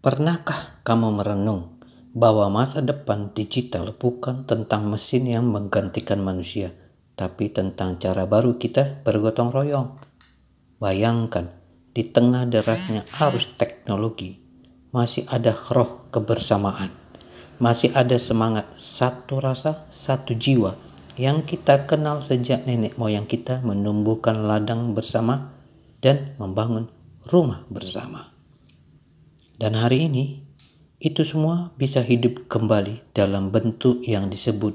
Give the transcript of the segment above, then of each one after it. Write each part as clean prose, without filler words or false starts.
Pernahkah kamu merenung bahwa masa depan digital bukan tentang mesin yang menggantikan manusia, tapi tentang cara baru kita bergotong royong? Bayangkan, di tengah derasnya arus teknologi, masih ada roh kebersamaan, masih ada semangat satu rasa, satu jiwa yang kita kenal sejak nenek moyang kita menumbuhkan ladang bersama dan membangun rumah bersama. Dan hari ini, itu semua bisa hidup kembali dalam bentuk yang disebut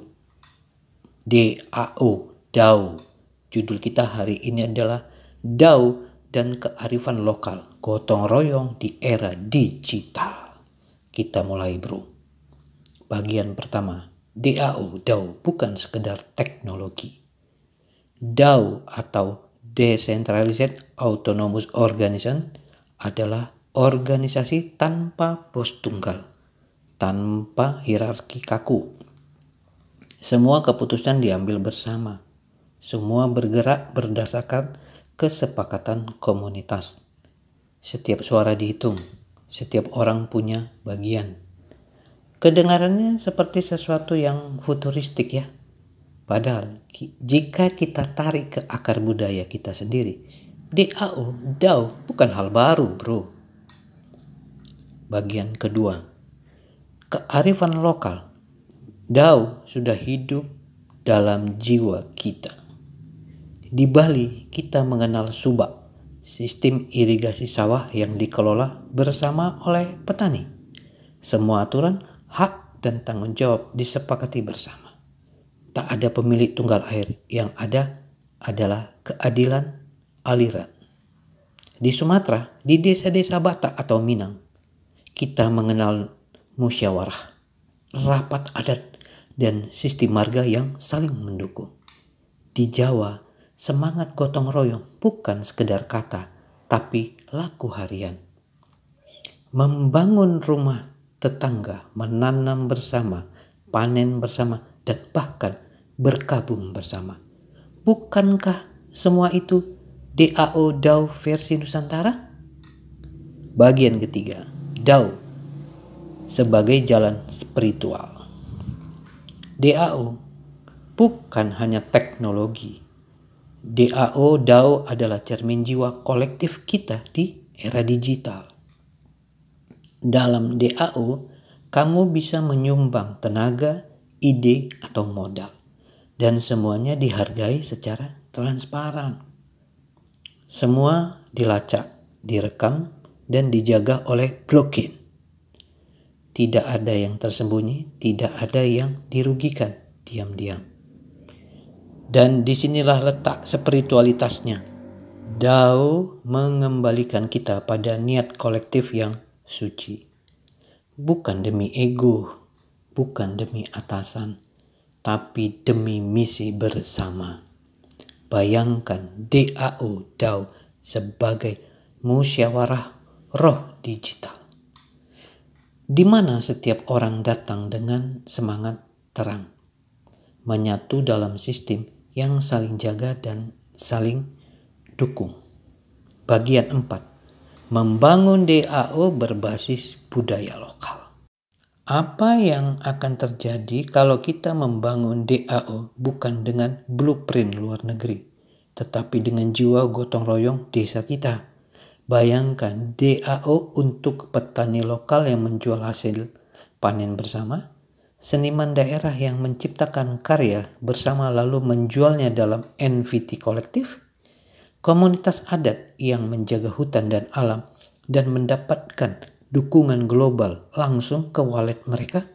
DAO, DAO. Judul kita hari ini adalah DAO dan kearifan lokal, gotong royong di era digital. Kita mulai bro. Bagian pertama, DAO, DAO bukan sekedar teknologi. DAO atau Decentralized Autonomous Organization adalah organisasi tanpa bos tunggal, tanpa hierarki kaku. Semua keputusan diambil bersama. Semua bergerak berdasarkan kesepakatan komunitas. Setiap suara dihitung, setiap orang punya bagian. Kedengarannya seperti sesuatu yang futuristik ya. Padahal jika kita tarik ke akar budaya kita sendiri, DAO, DAO bukan hal baru bro. Bagian kedua, kearifan lokal. DAO sudah hidup dalam jiwa kita. Di Bali kita mengenal subak, sistem irigasi sawah yang dikelola bersama oleh petani. Semua aturan, hak, dan tanggung jawab disepakati bersama. Tak ada pemilik tunggal air, yang ada adalah keadilan aliran. Di Sumatera, di desa-desa Batak atau Minang, kita mengenal musyawarah, rapat adat, dan sistem marga yang saling mendukung. Di Jawa, semangat gotong royong bukan sekedar kata, tapi laku harian. Membangun rumah tetangga, menanam bersama, panen bersama, dan bahkan berkabung bersama. Bukankah semua itu DAO DAO versi Nusantara? Bagian ketiga, DAO sebagai jalan spiritual. DAO bukan hanya teknologi. DAO DAO adalah cermin jiwa kolektif kita di era digital. Dalam DAO, kamu bisa menyumbang tenaga, ide, atau modal. Dan semuanya dihargai secara transparan. Semua dilacak, direkam, dan dijaga oleh blockchain. Tidak ada yang tersembunyi, tidak ada yang dirugikan diam-diam. Dan disinilah letak spiritualitasnya. DAO mengembalikan kita pada niat kolektif yang suci. Bukan demi ego, bukan demi atasan, tapi demi misi bersama. Bayangkan DAO, DAO sebagai musyawarah roh digital, di mana setiap orang datang dengan semangat terang, menyatu dalam sistem yang saling jaga dan saling dukung. Bagian 4, membangun DAO berbasis budaya lokal. Apa yang akan terjadi kalau kita membangun DAO bukan dengan blueprint luar negeri, tetapi dengan jiwa gotong royong desa kita? Bayangkan DAO untuk petani lokal yang menjual hasil panen bersama, seniman daerah yang menciptakan karya bersama lalu menjualnya dalam NFT kolektif, komunitas adat yang menjaga hutan dan alam dan mendapatkan dukungan global langsung ke wallet mereka,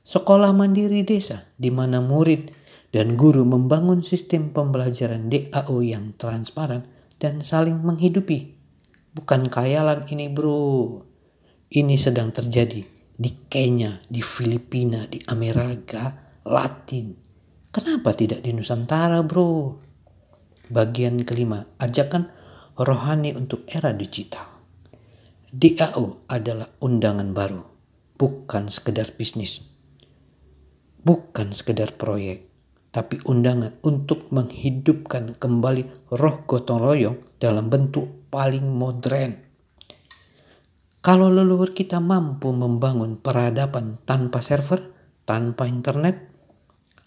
sekolah mandiri desa di mana murid dan guru membangun sistem pembelajaran DAO yang transparan dan saling menghidupi. Bukan khayalan ini bro, ini sedang terjadi di Kenya, di Filipina, di Amerika Latin. Kenapa tidak di Nusantara bro? Bagian kelima, ajakan rohani untuk era digital. DAO adalah undangan baru, bukan sekedar bisnis, bukan sekedar proyek, tapi undangan untuk menghidupkan kembali roh gotong royong dalam bentuk paling modern. Kalau leluhur kita mampu membangun peradaban tanpa server, tanpa internet,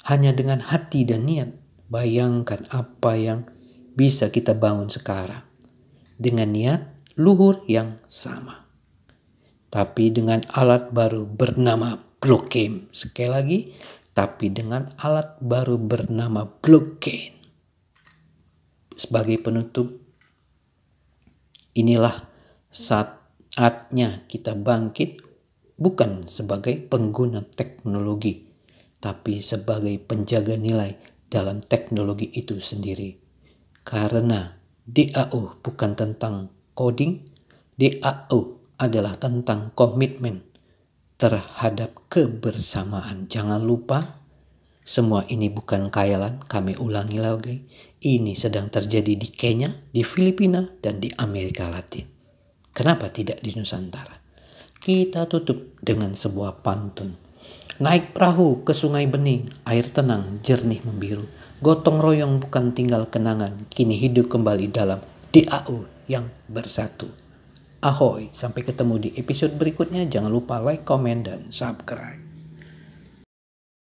hanya dengan hati dan niat, bayangkan apa yang bisa kita bangun sekarang. Dengan niat luhur yang sama. Tapi dengan alat baru bernama blockchain. Sekali lagi, tapi dengan alat baru bernama blockchain. Sebagai penutup, inilah saatnya kita bangkit bukan sebagai pengguna teknologi, tapi sebagai penjaga nilai dalam teknologi itu sendiri. Karena DAO bukan tentang coding, DAO adalah tentang komitmen terhadap kebersamaan. Jangan lupa, semua ini bukan khayalan, kami ulangi lagi. Ini sedang terjadi di Kenya, di Filipina, dan di Amerika Latin. Kenapa tidak di Nusantara? Kita tutup dengan sebuah pantun. Naik perahu ke sungai bening, air tenang, jernih membiru. Gotong royong bukan tinggal kenangan, kini hidup kembali dalam DAO yang bersatu. Ahoy, sampai ketemu di episode berikutnya. Jangan lupa like, comment, dan subscribe.